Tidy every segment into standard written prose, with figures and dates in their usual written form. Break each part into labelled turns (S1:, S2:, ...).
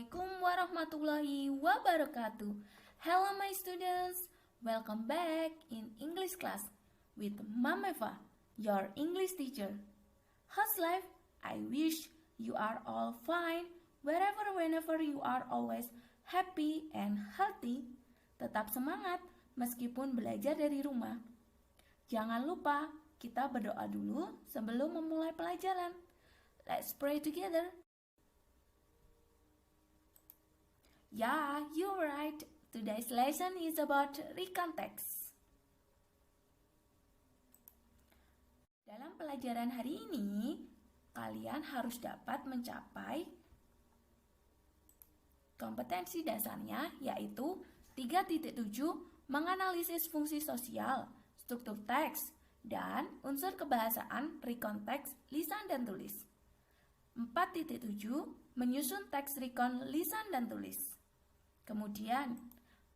S1: Assalamualaikum warahmatullahi wabarakatuh. Hello my students, welcome back in English class with Mom Eva, your English teacher. How's life? I wish you are all fine, wherever whenever you are always happy and healthy. Tetap semangat meskipun belajar dari rumah. Jangan lupa kita berdoa dulu sebelum memulai pelajaran. Let's pray together. Yeah, you're right. Today's lesson is about recontext. Dalam pelajaran hari ini, kalian harus dapat mencapai kompetensi dasarnya, yaitu 3.7 menganalisis fungsi sosial, struktur teks, dan unsur kebahasaan rekonteks lisan dan tulis. 4.7 menyusun teks rekon lisan dan tulis. Kemudian,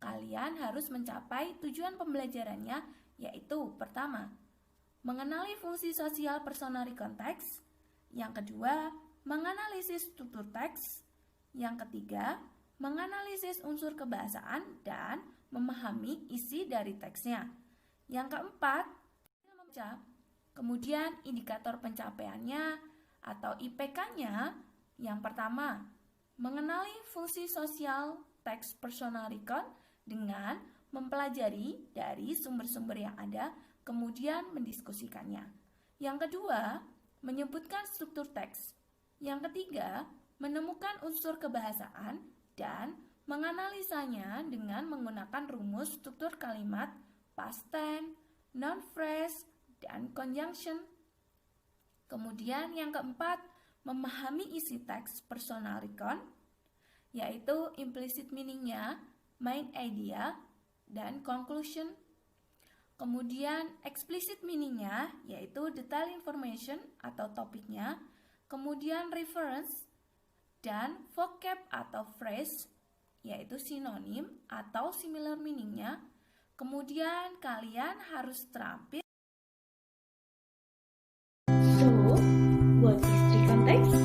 S1: kalian harus mencapai tujuan pembelajarannya, yaitu pertama, mengenali fungsi sosial persona rekonteks. Yang kedua, menganalisis struktur teks. Yang ketiga, menganalisis unsur kebahasaan dan memahami isi dari teksnya. Yang keempat, membaca. Kemudian indikator pencapaiannya atau IPK-nya. Yang pertama, mengenali fungsi sosial teks personal recon dengan mempelajari dari sumber-sumber yang ada, kemudian mendiskusikannya. Yang kedua, menyebutkan struktur teks. Yang ketiga, menemukan unsur kebahasaan dan menganalisanya dengan menggunakan rumus struktur kalimat, past tense, noun phrase, dan conjunction. Kemudian yang keempat, memahami isi teks personal recon, yaitu implicit meaning-nya, main idea, dan conclusion. Kemudian explicit meaning-nya, yaitu detail information atau topiknya. Kemudian reference dan vocab atau phrase, yaitu sinonim atau similar meaning-nya. Kemudian kalian harus terampil.
S2: So, what is recontext?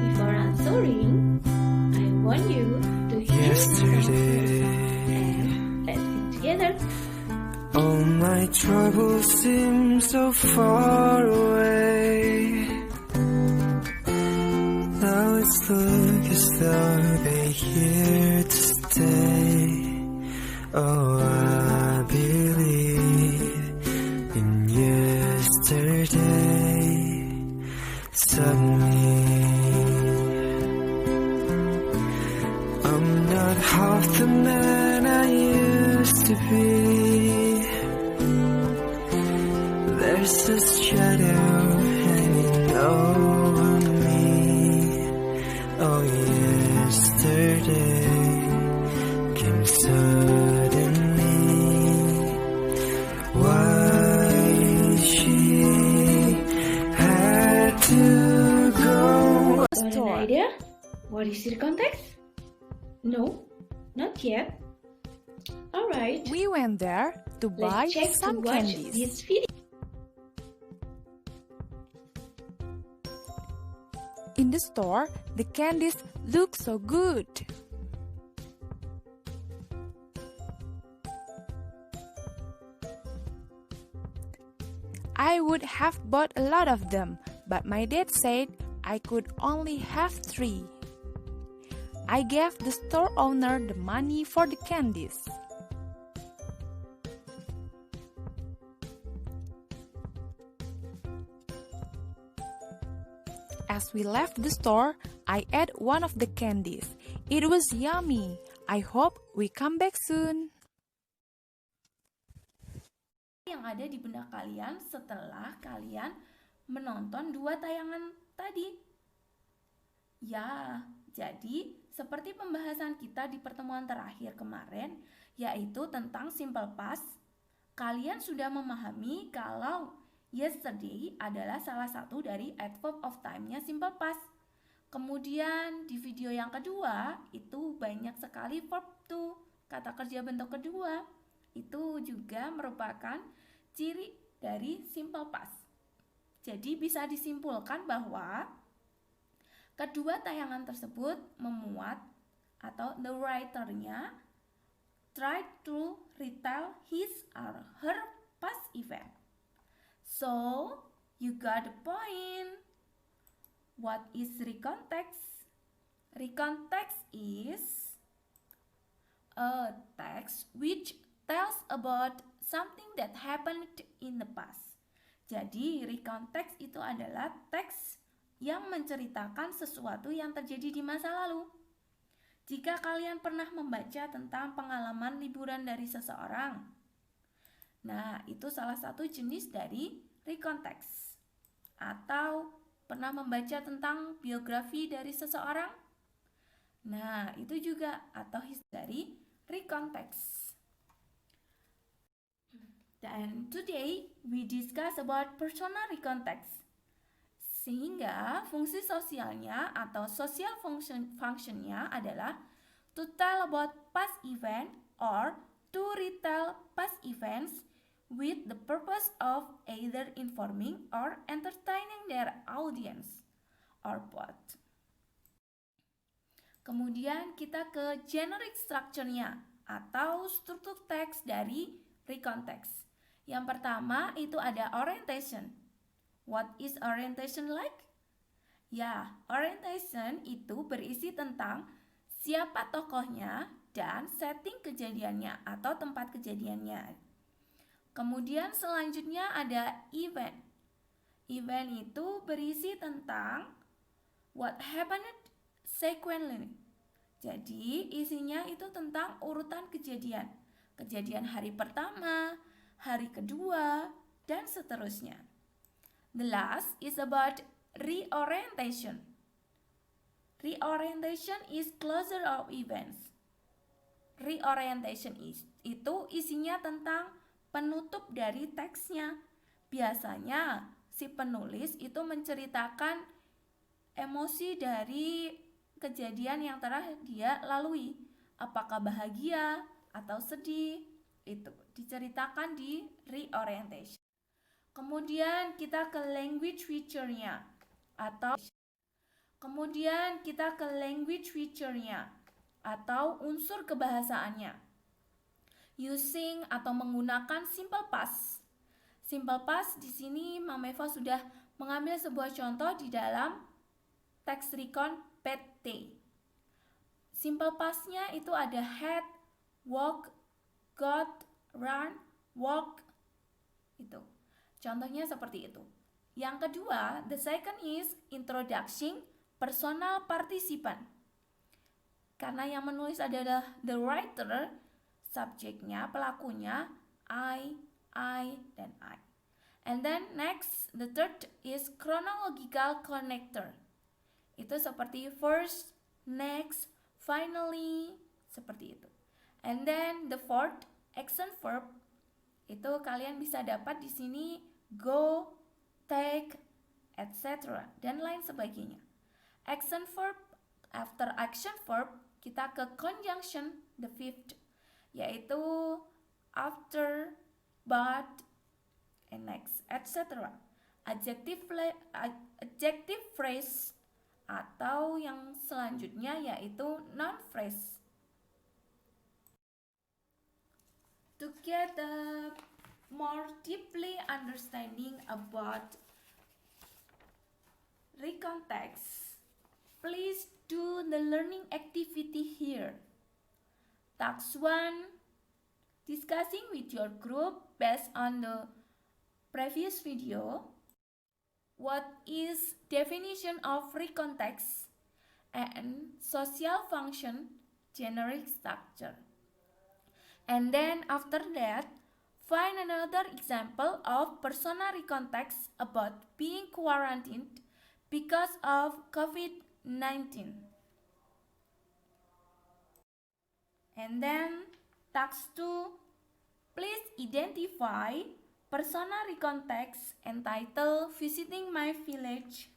S2: Before answering, I want you to hear
S3: Yesterday,
S2: and let's sing together.
S3: all my troubles seem so far away. Now it's look as though they're here to stay. Oh, I believe in yesterday. Suddenly, I'm not half the man I used to be. There's a shadow hanging over me. Oh, yesterday came suddenly. Why she had to go.
S2: Got an idea? What is recontext? No, not yet. Alright,
S4: We went there to buy
S2: let's check to
S4: some
S2: watch
S4: candies.
S2: this video.
S4: In the store, the candies look so good. I would have bought a lot of them, but my dad said I could only have 3. I gave the store owner the money for the candies. As we left the store, I ate one of the candies. It was yummy. I hope we come back soon.
S1: Yang ada di benak kalian setelah kalian menonton 2 tayangan tadi. Ya, jadi seperti pembahasan kita di pertemuan terakhir kemarin, yaitu tentang simple past, kalian sudah memahami kalau yesterday adalah salah satu dari adverb of time-nya simple past. Kemudian di video yang kedua, itu banyak sekali verb to, kata kerja bentuk kedua. Itu juga merupakan ciri dari simple past. Jadi bisa disimpulkan bahwa Kedua tayangan tersebut memuat atau the writer-nya tried to retell his or her past event. So, you got the point. What is recontext? Recontext is a text which tells about something that happened in the past. Jadi, recontext itu adalah teks yang menceritakan sesuatu yang terjadi di masa lalu. Jika kalian pernah membaca tentang pengalaman liburan dari seseorang, nah itu salah satu jenis dari recontext. Atau pernah membaca tentang biografi dari seseorang, nah itu juga atau dari recontext. Dan today we discuss about personal recontext. Sehingga fungsi sosialnya atau social functionnya adalah to tell about past event or to retell past events with the purpose of either informing or entertaining their audience or both. Kemudian kita ke generic structure-nya atau struktur teks dari recontext. Yang pertama itu ada orientation. What is orientation like? Ya, orientation itu berisi tentang siapa tokohnya dan setting kejadiannya atau tempat kejadiannya. Kemudian selanjutnya ada event. Event itu berisi tentang what happened sequentially. Jadi isinya itu tentang urutan kejadian. Kejadian hari pertama, hari kedua, dan seterusnya. The last is about reorientation. Reorientation is closure of events. Reorientation itu isinya tentang penutup dari teksnya. Biasanya si penulis itu menceritakan emosi dari kejadian yang telah dia lalui. Apakah bahagia atau sedih, itu diceritakan di reorientation. Kemudian kita ke language feature-nya atau unsur kebahasaannya. Using atau menggunakan simple past. Simple past di sini Mama Eva sudah mengambil sebuah contoh di dalam teks recon PT. Simple past-nya itu ada had, walk, got, run, walk. Itu. Contohnya seperti itu. Yang kedua, the second is introducing personal participant. Karena yang menulis adalah the writer, subjeknya, pelakunya, I, dan I. And then next, the third is chronological connector. Itu seperti first, next, finally, seperti itu. And then the fourth, action verb. Itu kalian bisa dapat di sini go, take, etc. dan lain sebagainya. Action verb, after action verb, kita ke conjunction, the fifth, yaitu after, but, and next, etc. Adjective phrase, atau yang selanjutnya yaitu noun phrase. To get a more deeply understanding about recontext, please do the learning activity here. Task 1, discussing with your group based on the previous video. What is definition of recontext and social function, generic structure? And then after that, find another example of personal recontext about being quarantined because of COVID-19. And then task 2, please identify personal recontext entitled Visiting My Village.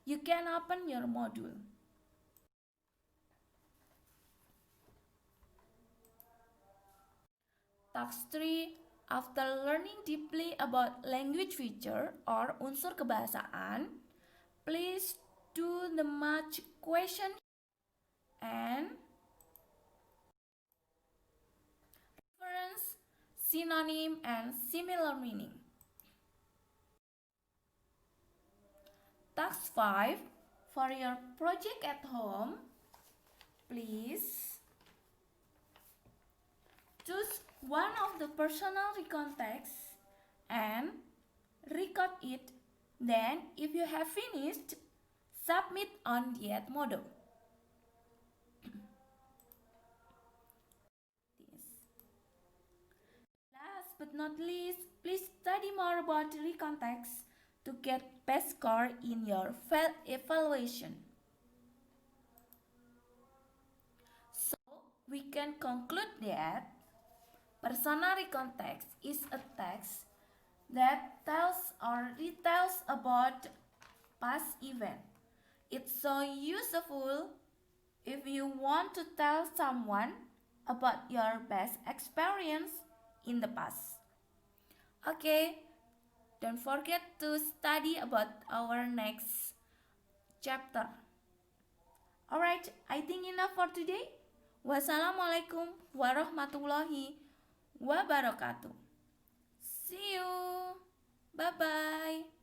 S1: You can open your module. Task 3, after learning deeply about language feature or unsur kebahasaan, please do the match question and reference, synonym, and similar meaning. Task 5. For your project at home, please choose one of the personal contexts and record it. Then, if you have finished, submit on the Edmodo. Last but not least, please study more about recontext to get best score in your evaluation. So, we can conclude that personal recontext is a text that tells or retells about past event. It's so useful if you want to tell someone about your best experience in the past. Okay, don't forget to study about our next chapter. Alright, I think enough for today. Wassalamualaikum warahmatullahi wabarakatuh. See you. Bye-bye.